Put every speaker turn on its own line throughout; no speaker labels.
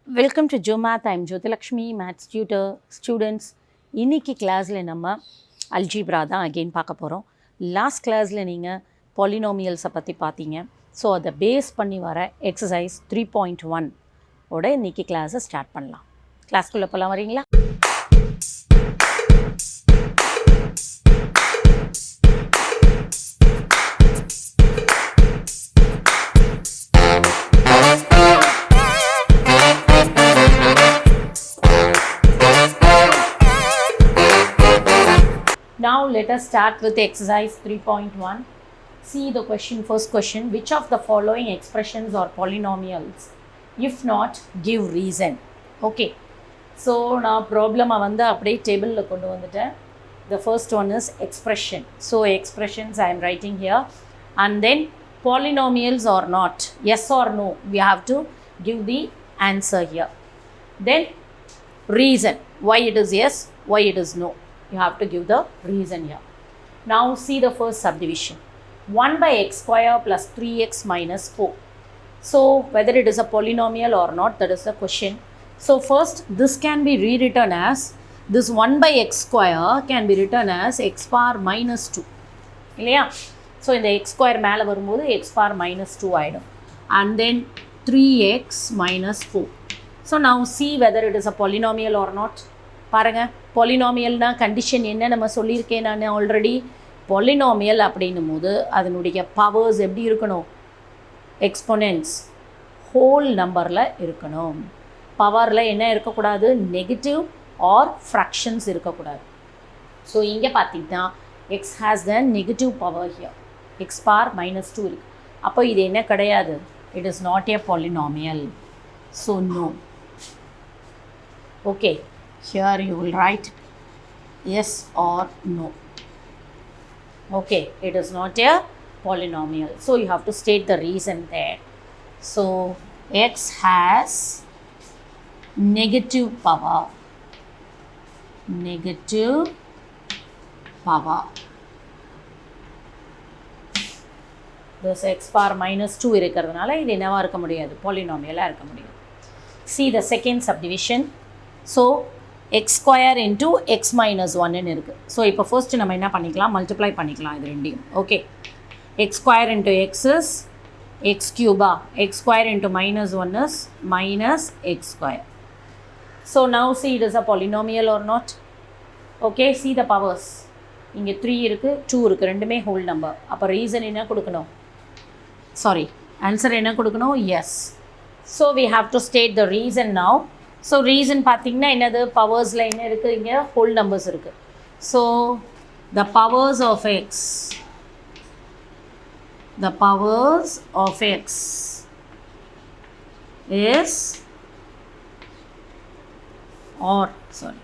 Welcome to Jomath. I'm Jyotilakshmi, Maths tutor. Students, இன்னைக்கு கிளாஸில் நம்ம அல்ஜிப்ரா தான் அகெயின் பார்க்க போகிறோம். லாஸ்ட் கிளாஸில் நீங்கள் பாலினாமியல்ஸை பற்றி பார்த்தீங்க. ஸோ அதை பேஸ் பண்ணி வர எக்ஸசைஸ் 3.1 ஓட இன்னைக்கு கிளாஸை ஸ்டார்ட் பண்ணலாம். கிளாஸ்க்குள்ளே போகலாம், வரீங்களா? Now let us start with exercise 3.1. See the question, first question. Which of the following expressions are polynomials? If not, give reason. Okay. So, now problem அப்படியே table கொண்டு வந்துட்டேன். The first one is expression. So, expressions I am writing here. And then polynomials or not. Yes or no. We have to give the answer here. Then reason. Why it is yes, why it is no. You have to give the reason here. Now see the first subdivision. 1 by x square plus 3x minus 4. So whether it is a polynomial or not, that is the question. So first this can be rewritten as, this 1 by x square can be written as x power minus 2. இல்லையா? So இந்த x square மேலே வரும்போது x power minus 2 ஆயிடும். And then 3x minus 4. So now see whether it is a polynomial or not. பாருங்கள், பாலினாமியல்னா condition என்ன நம்ம சொல்லியிருக்கேன் நான் ஆல்ரெடி. பாலினாமியல் அப்படின்னும் போது அதனுடைய பவர்ஸ் எப்படி இருக்கணும்? எக்ஸ்பொனென்ட்ஸ் ஹோல் நம்பரில் இருக்கணும். பவரில் என்ன இருக்கக்கூடாது? நெகட்டிவ் ஆர் ஃப்ராக்ஷன்ஸ் இருக்கக்கூடாது. ஸோ இங்கே பார்த்தீங்கன்னா x has the negative power here, x power minus 2 இருக்குது. அப்போ இது என்ன கிடையாது? It is not a polynomial. So no. Okay, here you will write yes or no. Okay, it is not a polynomial. So you have to state the reason there. So x has negative power. Negative power. This x power minus 2 இருக்கிறதுனால இது என்னவா இருக்க முடியாது? பாலினாமியலாக இருக்க முடியாது. See the second subdivision. So x square into x minus 1 இருக்குது. So இப்போ first நம்ம என்ன பண்ணிக்கலாம்? மல்டிப்ளை பண்ணிக்கலாம் இது ரெண்டையும். Okay, x square into x is x cube. x square into minus 1 is minus x square. So now see it is a polynomial or not. Okay, see the powers. இங்கே 3 இருக்குது, 2 இருக்குது, ரெண்டுமே ஹோல் நம்பர். அப்போ reason என்ன கொடுக்கணும்? Sorry, answer என்ன கொடுக்கணும்? Yes. So we have to state the reason now. So reason பார்த்திங்கன்னா என்னது? பவர்ஸில் என்ன இருக்குது? இங்கே ஹோல் நம்பர்ஸ் இருக்குது. So the powers of x, the powers of x is or sorry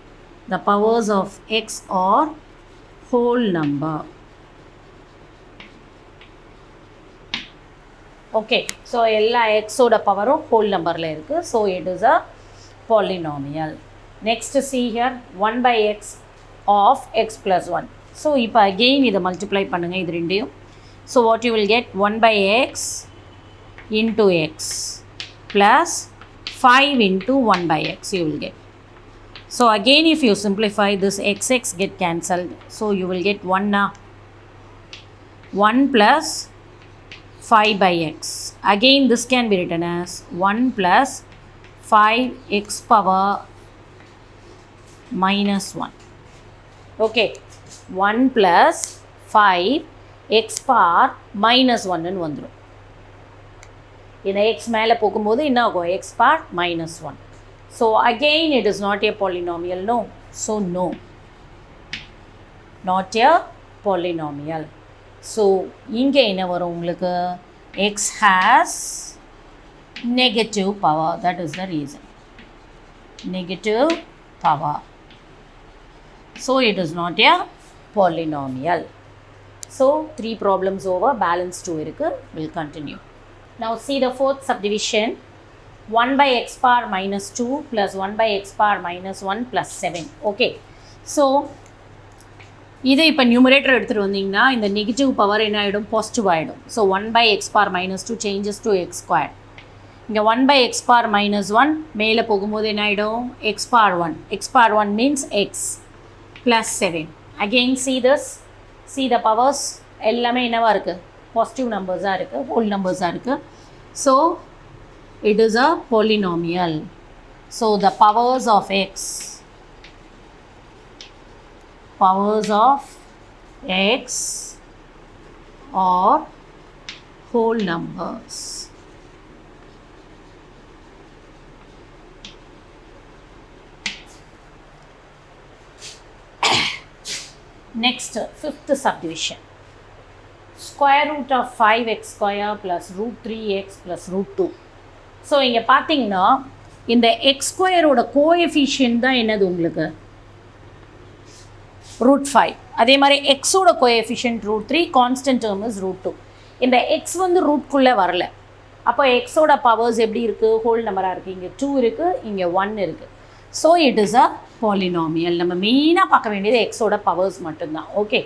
the powers of x are whole number. Okay, so எல்லா எக்ஸோட பவரும் ஹோல் நம்பரில் இருக்குது. So it is a polynomial. Next see here 1 by x of x plus 1. So இப்போ again இதை multiply பண்ணுங்க இது ரெண்டையும். So what you will get? 1 by x into x plus 5 into 1 by x you will get. So again if you simplify this x get cancelled. So you will get 1 plus 5 by x. Again this can be written as 1 plus 5x power minus 1. Okay, 1 plus 5x power minus 1 ன்னு வந்துடும். இந்த x மேலே போகும்போது என்ன ஆகும்? x power minus 1. So again it is not a polynomial. No. So no, not a polynomial. So இங்கே என்ன வரும் உங்களுக்கு? x has negative power. That is the reason. Negative power. So it is not a polynomial. So 3 problems over. Balance 2 இருக்கு. We'll continue. Now see the fourth subdivision. 1 by x power minus 2 plus 1 by x power minus 1 plus 7. Okay. So இதை இப்போ numerator எடுத்துகிட்டு வந்தீங்கன்னா இந்த negative power என்ன ஆகிடும்? Positive ஆகிடும். So 1 by x power minus 2 changes to x square. இங்கே 1 by x power minus 1 மேலே போகும்போது என்ன ஆகிடும் x power 1. x power 1 means x plus 7. Again see the powers எல்லாமே என்னவாக இருக்குது பாசிட்டிவ் நம்பர்ஸாக இருக்குது ஹோல் நம்பர்ஸாக இருக்குது. So it is a polynomial. So the powers of x are whole numbers. Next, fifth subdivision. Square root of 5x square plus root 3x plus root 2. So இங்கே பார்த்தீங்கன்னா இந்த X ஸ்கொயரோட coefficient தான் என்னது உங்களுக்கு root 5. அதே மாதிரி எக்ஸோட coefficient root 3, constant term is root 2. இந்த எக்ஸ் வந்து ரூட்குள்ளே வரல. அப்போ எக்ஸோட பவர்ஸ் எப்படி இருக்குது ஹோல் நம்பராக இருக்குது. இங்கே 2 இருக்குது, இங்கே 1 இருக்குது. So it is a polynomial. நம்ம மெயினாக பார்க்க வேண்டியது எக்ஸோட பவர்ஸ் மட்டும்தான். Okay,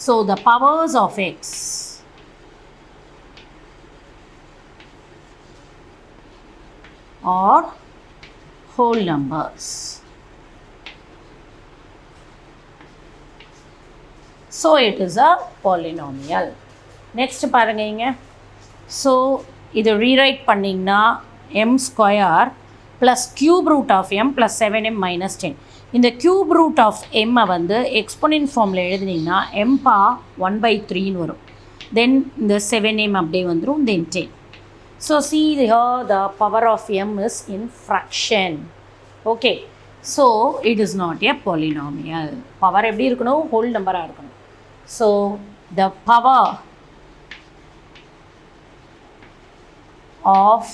so the powers of x or whole numbers. So it is a polynomial. Next பாருங்க இங்க. So இதை rewrite பண்ணிங்கன்னா m square plus cube root of m plus 7m minus 10. இந்த cube root of m வந்து exponent formula எழுதினீங்கன்னா m power 1 by 3 வரும். Then இந்த 7m அப்படியே வந்துரும், then 10. So see here the power of m is in fraction. Okay, so it is not a polynomial. Power எப்படி இருக்கணும் whole number-ஆ இருக்கணும். So the power of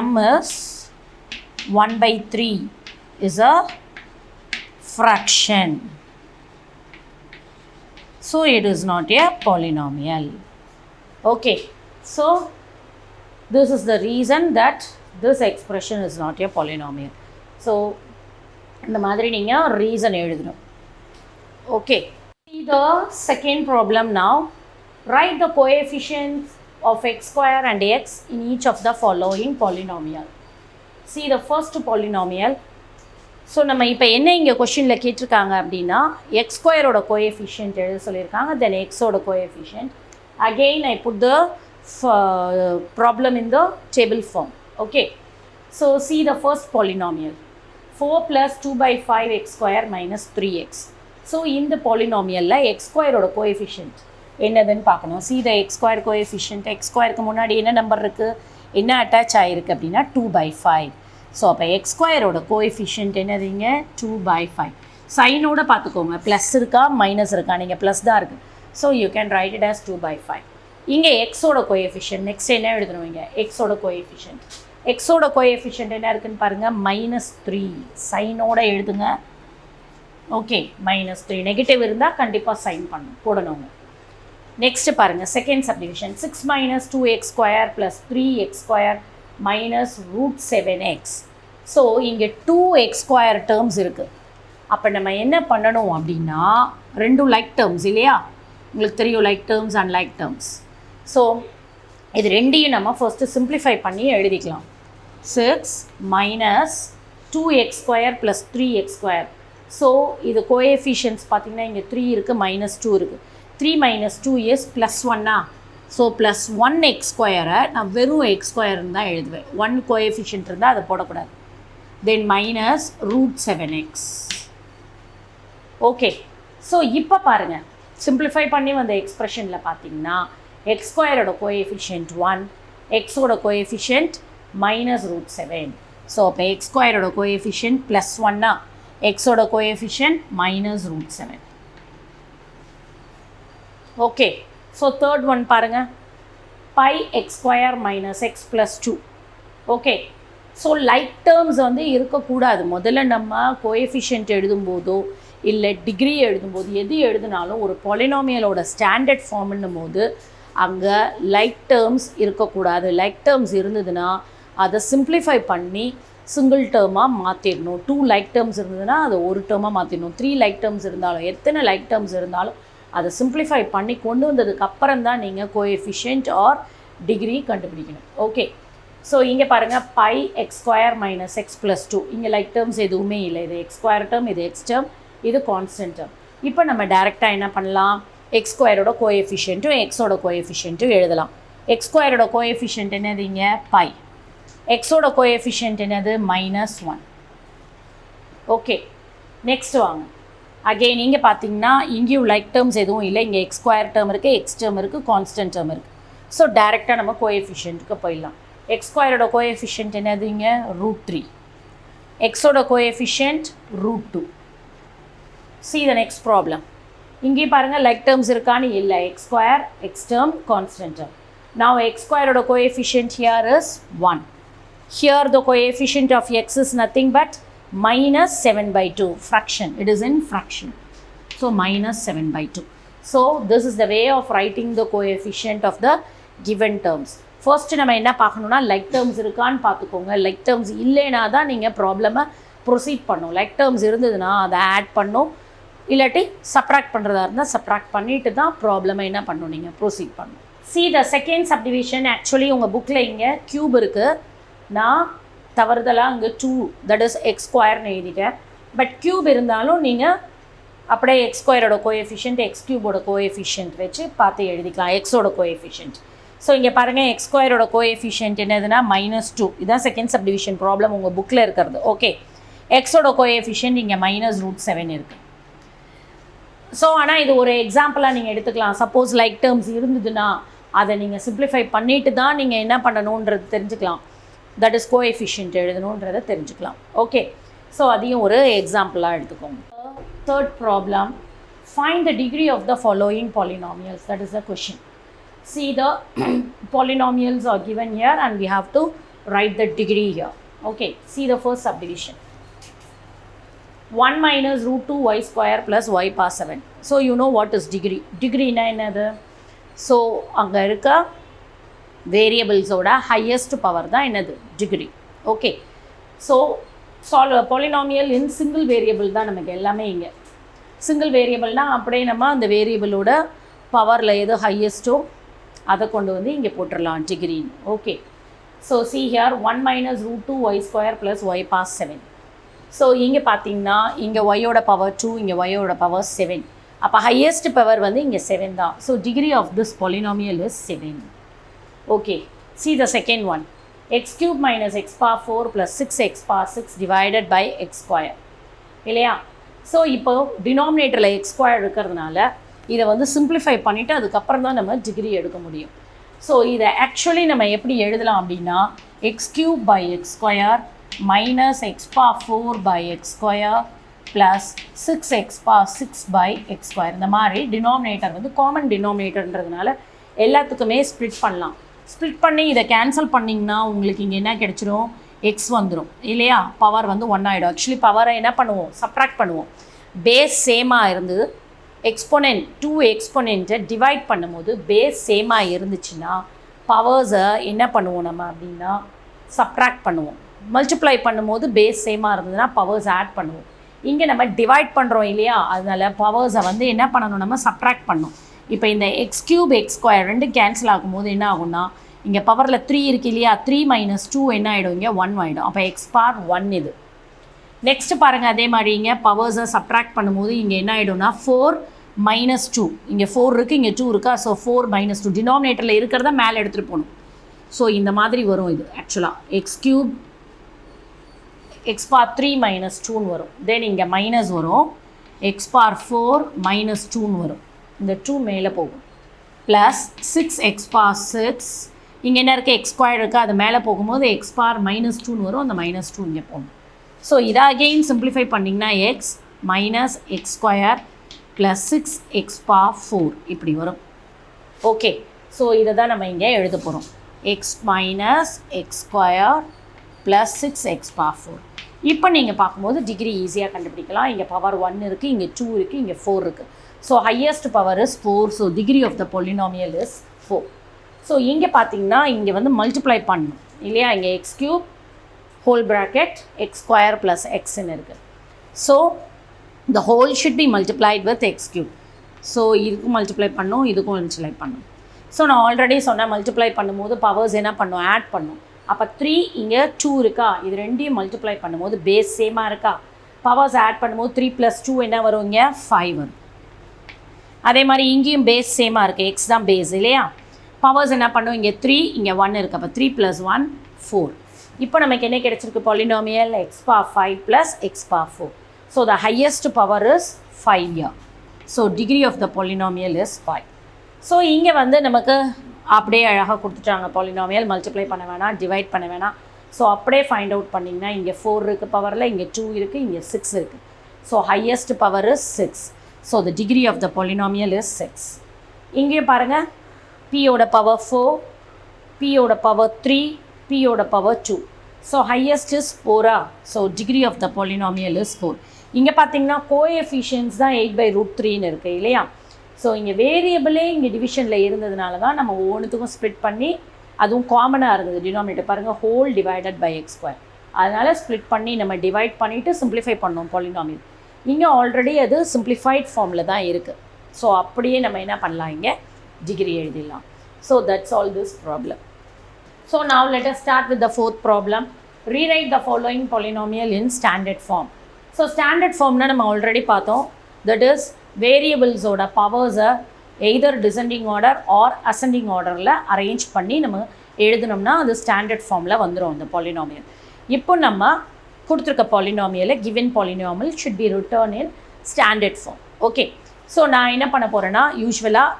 m is 1 by 3 is a fraction. So it is not a polynomial. Okay, so this is the reason that this expression is not a polynomial. So இந்த மாதிரி நீங்கள் reason எழுதணும். Okay, see the second problem now. Write the coefficients of x square and x in each of the following polynomial. See the first polynomial. So நம்ம இப்போ என்ன இங்கே கொஷினில் கேட்டிருக்காங்க அப்படின்னா எக்ஸ் ஸ்கொயரோட கோஎஃபிஷியன்ட் எழுத சொல்லியிருக்காங்க. தென் எக்ஸோட coefficient. Again I put the problem in the table form. Okay, so see the first polynomial 4 plus 2 by 5x square minus 3x. So in the polynomial la x square oda coefficient என்னதுன்னு பார்க்கணும். see the x square coefficient. x square க்கு முன்னாடி என்ன number இருக்கு, என்ன attach ஆயிருக்கு அப்படின்னா 2 by 5. So அப்போ எக்ஸ் ஸ்கொயரோட கோஎஃபிஷியன்ட் என்னதுங்க 2 by 5. சைனோட பார்த்துக்கோங்க, ப்ளஸ் இருக்கா மைனஸ் இருக்கா, நீங்கள் ப்ளஸ் தான் இருக்குது. So you can write it as 2 by 5. இங்கே எக்ஸோட கோஎஃபிஷியன்ட் நெக்ஸ்ட் என்ன எழுதணும், இங்கே எக்ஸோட கோஎஃபிஷியன்ட். எக்ஸோட கோஎஃபிஷியன்ட் என்ன இருக்குன்னு பாருங்கள் -3. சைனோட எழுதுங்க. ஓகே, -3. நெகட்டிவ் இருந்தால் கண்டிப்பாக சைன் போடணுங்க. நெக்ஸ்ட்டு பாருங்கள் second subdivision 6 minus 2x square plus 3x square minus root 7x. So இங்கே 2x square டேர்ம்ஸ் இருக்குது. அப்போ நம்ம என்ன பண்ணணும் அப்படின்னா ரெண்டும் லைக் டேர்ம்ஸ் இல்லையா, உங்களுக்கு தெரியும் like terms and like terms. So இது ரெண்டையும் நம்ம ஃபர்ஸ்ட்டு சிம்பிளிஃபை பண்ணி எழுதிக்கலாம். 6 minus 2x square plus 3x square. So இது கோஎஃபிஷியன்ஸ் பார்த்திங்கன்னா இங்கே 3 இருக்குது, -2 இருக்குது. 3 minus 2 is +1. ஸோ +1x ஸ்கொயரை நான் வெறும் x ஸ்கொயர்னு தான் எழுதுவேன். 1 கோஎஃபிஷியன்ட் இருந்தால் அதை போடக்கூடாது. தென் minus root 7x. Okay, so இப்போ பாருங்கள் சிம்பிளிஃபை பண்ணி வந்த எக்ஸ்ப்ரெஷனில் பார்த்தீங்கன்னா எக்ஸ் ஸ்கொயரோட கோஎஃபிஷியன்ட் 1, எக்ஸோட கோஎஃபிஷியன்ட் -√7. ஸோ அப்போ எக்ஸ் ஸ்கொயரோட கோஎஃபிஷியன்ட் +1, எக்ஸோட coefficient -√7. Okay, so third one பாருங்கள், πx square minus x plus 2. Okay, so like terms வந்து இருக்கக்கூடாது. முதல்ல நம்ம கோஎஃபிஷியன்ட் எழுதும்போதோ இல்லை டிகிரி எழுதும்போது எது எழுதினாலும் ஒரு பாலினாமியலோட ஸ்டாண்டர்ட் ஃபார்ம்னும் போது அங்கே லைக் டேர்ம்ஸ் இருக்கக்கூடாது. லைக் டேர்ம்ஸ் இருந்ததுன்னா அதை சிம்பிளிஃபை பண்ணி சிங்கிள் டேர்மாக மாற்றிடணும். 2 லைக் டேர்ம்ஸ் இருந்ததுன்னா அதை ஒரு டேர்மாக மாற்றிடணும். 3 லைக் டேர்ம்ஸ் இருந்தாலும் எத்தனை லைக் டேர்ம்ஸ் இருந்தாலும் அதை சிம்பிளிஃபை பண்ணி கொண்டு வந்ததுக்கு அப்புறம் தான் நீங்கள் கோஎஃபிஷியன்ட் ஆர் டிகிரி கண்டுபிடிக்கணும். ஓகே, ஸோ இங்கே பாருங்கள் pi x square minus x plus two. இங்கே லைக் டேர்ம்ஸ் எதுவுமே இல்லை. இது எக்ஸ் ஸ்கொயர் டேர்ம், இது எக்ஸ் டேர்ம், இது கான்ஸ்டன்ட் டேர்ம். இப்போ நம்ம டேரெக்டாக என்ன பண்ணலாம், எக்ஸ் ஸ்கொயரோட கோஎஃபிஷியன்ட்டும் எக்ஸோட கோஎஃபிஷியன்ட்டும் எழுதலாம். எக்ஸ் ஸ்கொயரோட கோஎஃபிஷியன்ட் என்னது இங்கே பை, எக்ஸோட கோஎஃபிஷியன்ட் என்னது -1. ஓகே, நெக்ஸ்ட் வாங்க. அகெயின் இங்கே பார்த்தீங்கன்னா இங்கேயும் லைக் டேர்ம்ஸ் எதுவும் இல்லை. இங்கே எக்ஸ் ஸ்கொயர் டேர்ம் இருக்குது, எக்ஸ் டேர்ம் இருக்குது, கான்ஸ்டன்ட் டேர்ம் இருக்குது. ஸோ டேரெக்டாக நம்ம கோஎஃபிஷியன்ட்டுக்கு போயிடலாம். எக்ஸ் ஸ்கொயரோட கோஎஃபிஷியன்ட் என்னது இங்கே √3, எக்ஸோட coefficient √2. See the next problem. இங்கே பாருங்கள் லைக் டேர்ம்ஸ் இருக்கான்னு இல்லை. X square, x term, constant term. Now x ஸ்கொயரோட coefficient here is 1. Here the coefficient of x is nothing but -7/2, fraction. It is in fraction. So -7/2. So this is the way of writing the coefficient of the given terms. First நம்ம என்ன பார்க்கணும்னா like terms இருக்கான்னு பார்த்துக்கோங்க. Like terms இல்லைனா தான் நீங்கள் ப்ராப்ளமை proceed பண்ணணும். Like terms இருந்ததுன்னா அதை ஆட் பண்ணும், இல்லாட்டி சப்ராக்ட் பண்ணுறதா இருந்தால் சப்ராக்ட் பண்ணிட்டு தான் ப்ராப்ளமை என்ன பண்ணணும், நீங்கள் ப்ரொசீட் பண்ணணும். See the second subdivision. Actually உங்கள் புக்கில் இங்கே க்யூப் இருக்குது. நான் தவறுதலாக அங்கே 2 தட் இஸ் எக்ஸ் ஸ்கொயர்னு எழுதிட்டேன். பட் க்யூப் இருந்தாலும் நீங்கள் அப்படியே எக்ஸ் ஸ்கொயரோட கோஎஃபிஷியன்ட் எக்ஸ் க்யூபோட கோஎஃபிஷியன்ட் வச்சு பார்த்து எழுதிக்கலாம், எக்ஸோட கோஎஃபிஷியன்ட். ஸோ இங்கே பாருங்கள் எக்ஸ் ஸ்கொயரோட கோஎஃபிஷியன்ட் என்னதுன்னா -2. இதுதான் செகண்ட் சப்டிவிஷன் ப்ராப்ளம் உங்கள் புக்கில் இருக்கிறது. ஓகே, எக்ஸோட கோஎஃபிஷியன்ட் இங்கே -√7 இருக்குது. ஸோ ஆனால் இது ஒரு எக்ஸாம்பிளாக நீங்கள் எடுத்துக்கலாம். சப்போஸ் லைக் டேர்ம்ஸ் இருந்ததுன்னா அதை நீங்கள் சிம்பிளிஃபை பண்ணிட்டு தான் நீங்கள் என்ன பண்ணணுன்றது தெரிஞ்சுக்கலாம். தட் இஸ் கோஎஃபிஷியன்ட் எழுதணுன்றதை தெரிஞ்சுக்கலாம். ஓகே, ஸோ அதையும் ஒரு எக்ஸாம்பிளாக எடுத்துக்கோங்க. Third problem, find the degree of the following polynomials. That is the question. See the polynomials are given here and we have to write the degree here. Okay, see the first subdivision. 1 minus √2 y square plus y power 7. So you know what is degree. Degree na enadhu? So anga irukka variables oda highest power da enadhu degree. Okay, so solve a polynomial in single variable da namakku ellame inga single variable na apdiye nama and variable oda power la edu highest o அதை கொண்டு வந்து இங்கே போட்டுடலாம் degree. Okay, so see here 1 minus √2 y square plus y power 7. So இங்கே பார்த்தீங்கன்னா இங்கே ஒய்யோட power 2, இங்கே ஒய்யோட பவர் 7. அப்போ ஹையஸ்ட் பவர் வந்து இங்கே 7 தான். So degree of this polynomial is 7. Okay, see the second one. x cube minus x power 4 plus 6x power 6 divided by x square. இல்லையா? ஸோ இப்போ டினாமினேட்டரில் x square இருக்கிறதுனால இதை வந்து சிம்பிளிஃபை பண்ணிவிட்டு அதுக்கப்புறம் தான் நம்ம டிகிரி எடுக்க முடியும். ஸோ இதை ஆக்சுவலி நம்ம எப்படி எழுதலாம் அப்படின்னா x cube by x square minus x power 4 by x square plus 6x power 6 by x square. இந்த மாதிரி டினாமினேட்டர் வந்து காமன் டினாமினேட்டர்ன்றதுனால எல்லாத்துக்குமே ஸ்ப்ளிட் பண்ணலாம். ஸ்ப்ளிட் பண்ணி இதை கேன்சல் பண்ணிங்கன்னா உங்களுக்கு இங்கே என்ன கிடச்சிரும், எக்ஸ் வந்துடும் இல்லையா? பவர் வந்து 1 ஆகிடும். ஆக்சுவலி பவரை என்ன பண்ணுவோம், சப்ராக்ட் பண்ணுவோம். பேஸ் சேமாக இருந்தது, எக்ஸ்பொனென்ட் 2 எக்ஸ்பொனென்ட்டை டிவைட் பண்ணும்போது பேஸ் சேமாக இருந்துச்சுன்னா பவர்ஸை என்ன பண்ணுவோம் நம்ம அப்படின்னா சப்ராக்ட் பண்ணுவோம். மல்டிப்ளை பண்ணும்போது பேஸ் சேமாக இருந்ததுன்னா பவர்ஸ் ஆட் பண்ணுவோம். இங்கே நம்ம டிவைட் பண்ணுறோம் இல்லையா, அதனால் பவர்ஸை வந்து என்ன பண்ணணும், நம்ம சப்ராக்ட் பண்ணணும். இப்போ இந்த எக்ஸ் கியூப் எக்ஸ் ஸ்கொயர் ரெண்டு கேன்சல் ஆகும்போது என்ன ஆகும்னா இங்கே பவரில் 3 இருக்குது இல்லையா, 3 minus 2 என்ன ஆகிடும், இங்கே 1 ஆகிடும். அப்போ எக்ஸ் பார் 1 இது. நெக்ஸ்ட் பாருங்கள், அதே மாதிரி இங்கே பவர்ஸை சப்ராக்ட் பண்ணும்போது இங்கே என்ன ஆகிடும்னா 4 minus 2, இங்கே 4 இருக்குது, இங்கே 2 இருக்கா. ஸோ 4 minus 2 டினாமினேட்டரில் இருக்கிறத மேலே எடுத்துகிட்டு போகணும். ஸோ இந்த மாதிரி வரும் இது ஆக்சுவலாக எக்ஸ் கியூப் எக்ஸ் பார் 3 minus 2 வரும். தென் இங்கே மைனஸ் வரும், எக்ஸ் பார் 4 minus 2 வரும். இந்த 2 மேலே போகும். ப்ளஸ் 6x பார் 6, இங்கே என்ன இருக்குது எக்ஸ் ஸ்கொயர் இருக்குது, அது மேலே போகும்போது எக்ஸ் பார் -2 வரும். அந்த -2 இங்கே போகணும். ஸோ இதை அகெயின் சிம்பிளிஃபை பண்ணிங்கன்னா X minus X square plus 6x பார் 4 இப்படி வரும். ஓகே, ஸோ இதை தான் நம்ம இங்கே எழுத போகிறோம். X minus X square plus 6x பார் 4. இப்போ நீங்கள் பார்க்கும்போது டிகிரி ஈஸியாக கண்டுபிடிக்கலாம். இங்கே பவர் 1 இருக்குது, இங்கே 2 இருக்குது, இங்கே 4 இருக்குது. So highest power is 4. So degree of the polynomial is 4. So இங்கே பார்த்தீங்கன்னா இங்கே வந்து மல்டிப்ளை பண்ணணும் இல்லையா, இங்கே x cube whole bracket x square plus எக்ஸ்ன்னு இருக்குது. So the whole should be multiplied with x cube. So இதுக்கும் மல்டிப்ளை பண்ணும், இதுக்கும் மல்டிப்ளை பண்ணும். ஸோ நான் ஆல்ரெடி சொன்னேன் மல்டிப்ளை பண்ணும்போது பவர்ஸ் என்ன பண்ணும், ஆட் பண்ணும். அப்போ 3 இங்கே 2 இருக்கா, இது ரெண்டையும் மல்டிப்ளை பண்ணும்போது பேஸ் சேமாக இருக்கா, பவர்ஸ் ஆட் பண்ணும்போது 3 + 2 என்ன வரும், இங்கே 5 வரும். அதே மாதிரி இங்கேயும் பேஸ் சேமாக இருக்குது, எக்ஸ் தான் பேஸ் இல்லையா. பவர்ஸ் என்ன பண்ணும், இங்கே 3 இங்கே 1 இருக்குது, அப்போ 3 + 1 4. இப்போ நமக்கு என்ன கிடைச்சிருக்கு, polynomial x power 5 + x power 4. So the highest power is 5 here. So degree of the polynomial is 5. ஸோ இங்கே வந்து நமக்கு அப்படியே அழகாக கொடுத்துட்டாங்க, பாலினாமியல் மல்டிப்ளை பண்ண வேணாம், டிவைட் பண்ண வேணாம். ஸோ அப்படியே ஃபைண்ட் அவுட் பண்ணிங்கன்னா இங்கே 4 இருக்குது பவரில், இங்கே 2 இருக்குது, இங்கே 6 இருக்குது. So highest power is 6. So the degree of the polynomial is 6. இங்கேயும் பாருங்கள், பியோட பவர் 4, பியோட பவர் 3, பியோட power 2. So highest is 4. So degree of the polynomial is 4. இங்கே பார்த்தீங்கன்னா கோஎஃபிஷியன்ஸ் தான் 8/√3ன்னு இருக்குது இல்லையா. ஸோ இங்கே வேரியபிளே இங்கே டிவிஷனில் இருந்ததுனால தான் நம்ம ஒவ்வொன்றுத்துக்கும் ஸ்ப்ளிட் பண்ணி, அதுவும் காமனாக இருந்தது டினாமினேட்டர் பாருங்கள், ஹோல் டிவைடட் பை x². அதனால் ஸ்ப்ளிட் பண்ணி நம்ம டிவைட் பண்ணிவிட்டு சிம்பிளிஃபை பண்ணோம் பாலினாமியல். இங்கே ஆல்ரெடி அது சிம்பிளிஃபைட் ஃபார்மில் தான் இருக்குது. ஸோ அப்படியே நம்ம என்ன பண்ணலாம், இங்கே டிகிரி எழுதிடலாம். So that's all this problem. So now let us start with the fourth problem. Rewrite the following polynomial in standard form. So standard ஃபார்ம்னா நம்ம ஆல்ரெடி பார்த்தோம், தட் இஸ் வேரியபிள்ஸோட பவர்ஸை either descending order or ascending ஆர்டரில் arrange பண்ணி நம்ம எழுதினோம்னா அது standard ஃபார்மில் வந்துடும் அந்த பாலினாமியல். இப்போ நம்ம கொடுத்துருக்க பாலினாமியலை given polynomial should be written in standard form. Okay, so நான் என்ன பண்ண போகிறேன்னா, யூஸ்வலாக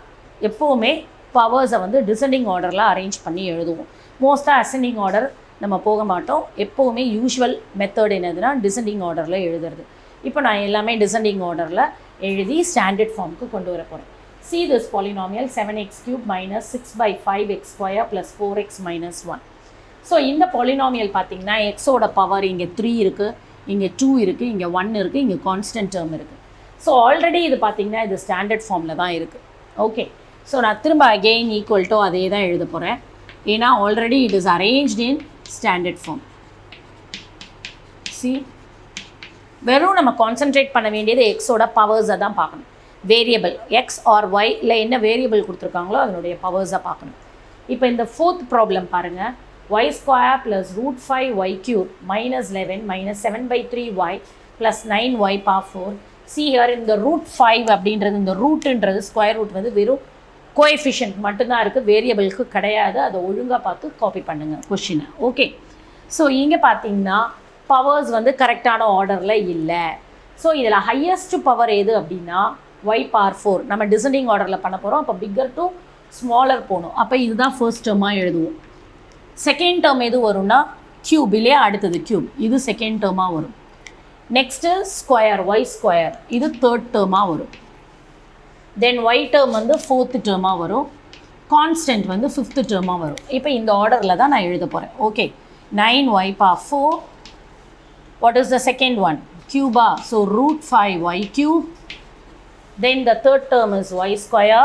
எப்போவுமே பவர்ஸை வந்து டிசெண்டிங் ஆர்டரில் அரேஞ்ச் பண்ணி எழுதுவோம். மோஸ்ட்டாக அசெண்டிங் ஆர்டர் நம்ம போக மாட்டோம். எப்போவுமே யூஸ்வல் மெத்தட் என்னதுன்னா டிசெண்டிங் ஆர்டரில் எழுதுறது. இப்போ நான் எல்லாமே டிசெண்டிங் ஆர்டரில் எழுதி ஸ்டாண்டர்ட் ஃபார்முக்கு கொண்டு வர போகிறேன். See this polynomial 7x³ minus 6/5x² plus 4x minus 1. So இந்த பாலினாமியல் பார்த்தீங்கன்னா எக்ஸோட பவர் இங்கே 3 இருக்குது, இங்கே 2 இருக்குது, இங்கே 1 இருக்குது, இங்கே கான்ஸ்டன்ட் டேர்ம் இருக்குது. ஸோ ஆல்ரெடி இது பார்த்தீங்கன்னா இது ஸ்டாண்டர்ட் ஃபார்மில் தான் இருக்குது. ஓகே, ஸோ நான் திரும்ப அகெயின் ஈக்குவல் டு அதே தான் எழுத போகிறேன். ஏன்னா already it is arranged in standard form. See, வெறும் நம்ம கான்சென்ட்ரேட் பண்ண வேண்டியது எக்ஸோட பவர்ஸை தான் பார்க்கணும். வேரியபிள் எக்ஸ் ஆர் ஒய் இல்லை என்ன வேரியபிள் கொடுத்துருக்காங்களோ அதனுடைய பவர்ஸை பார்க்கணும். இப்போ இந்த ஃபோர்த் ப்ராப்ளம் பாருங்கள், y² + √5y³ minus 11 minus 7/3y plus 9y power 4. See here இந்த √5 அப்படின்றது, இந்த ரூட்டுன்றது ஸ்கொயர் ரூட் வந்து வெறும் கோஎஃபிஷியன்ட் மட்டும்தான் இருக்குது, வேரியபிளுக்கு கிடையாது. அதை ஒழுங்காக பார்த்து காப்பி பண்ணுங்கள் கொஷினை. ஓகே, ஸோ இங்கே பார்த்தீங்கன்னா பவர்ஸ் வந்து கரெக்டான ஆர்டரில் இல்லை. ஸோ இதில் ஹையஸ்ட் பவர் எது அப்படின்னா y power 4. நம்ம டிசெண்டிங் ஆர்டரில் பண்ண போகிறோம். அப்போ பிக்கர் டு ஸ்மாலர் போகணும். அப்போ இதுதான் ஃபர்ஸ்ட் டேர்மாக எழுதுவோம். செகண்ட் டேர்ம் எது வரும்னா க்யூப் இல்லையா, அடுத்தது க்யூப், இது செகண்ட் டேர்மாக வரும். நெக்ஸ்ட்டு ஸ்கொயர் y², இது தேர்ட் டேர்மாக வரும். தென் ஒய் டேர்ம் வந்து ஃபோர்த்து டேர்மாக வரும், கான்ஸ்டன்ட் வந்து ஃபிஃப்த்து டேர்மாக வரும். இப்போ இந்த ஆர்டரில் தான் நான் எழுத போகிறேன். Okay, 9y power 4. What is the second one? Cuba. So √5y³. Then the third term is y².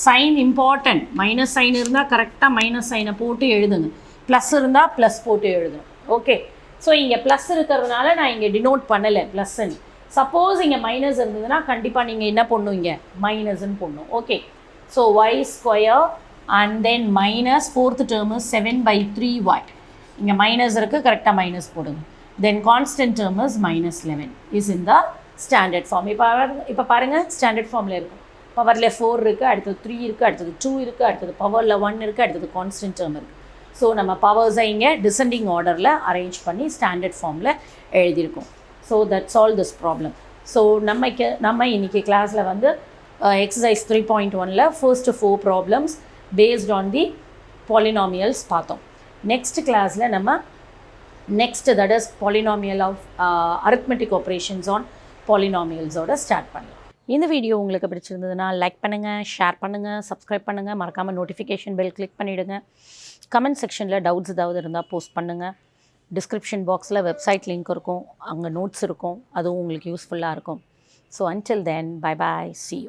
Sign important. Minus sign இருந்தால் கரெக்டாக மைனஸ் சைனை போட்டு எழுதுங்க, ப்ளஸ் இருந்தால் ப்ளஸ் போட்டு எழுதணும். ஓகே, ஸோ இங்கே ப்ளஸ் இருக்கிறதுனால நான் இங்கே டினோட் பண்ணலை ப்ளஸ்ன்னு. சப்போஸ் இங்கே மைனஸ் இருந்ததுன்னா கண்டிப்பாக நீங்கள் என்ன பண்ணணும், இங்கே மைனஸ்ன்னு போடணும். Okay, so y² and then minus fourth term 7/3y. இங்கே மைனஸ் இருக்குது, கரெக்டாக மைனஸ் போடுங்க. Then constant term is -11 is in the standard form. இப்போ பாருங்கள் ஸ்டாண்டர்ட் ஃபார்மில் இருக்கும். பவரில் 4 இருக்குது, அடுத்தது 3 இருக்குது, அடுத்தது 2 இருக்குது, அடுத்தது பவரில் 1 இருக்குது, அடுத்தது கான்ஸ்டன்ட் டேர்ம் இருக்குது. ஸோ நம்ம பவர்ஸை இங்கே டிசெண்டிங் ஆர்டரில் அரேஞ்ச் பண்ணி ஸ்டாண்டர்ட் ஃபார்மில் எழுதியிருக்கோம். So that's all this problem. So நம்ம இன்றைக்கி கிளாஸில் வந்து எக்ஸசைஸ் 3.1ல் first 4 problems based on the polynomials பார்த்தோம். நெக்ஸ்ட் கிளாஸில் நம்ம next that is polynomial of arithmetic operations on பாலினாமியல்ஸோட ஸ்டார்ட் பண்ணலாம். இந்த வீடியோ உங்களுக்கு பிடிச்சிருந்ததுன்னா லைக் பண்ணுங்கள், ஷேர் பண்ணுங்கள், சப்ஸ்கிரைப் பண்ணுங்கள், மறக்காமல் நோட்டிஃபிகேஷன் பெல் கிளிக் பண்ணிவிடுங்க. கமெண்ட் செக்ஷனில் டவுட்ஸ் ஏதாவது இருந்தால் போஸ்ட் பண்ணுங்கள். டிஸ்கிரிப்ஷன் பாக்ஸில் வெப்சைட் லிங்க் இருக்கும், அங்கே நோட்ஸ் இருக்கும், அதுவும் உங்களுக்கு யூஸ்ஃபுல்லாக இருக்கும். So until then, bye bye, see you.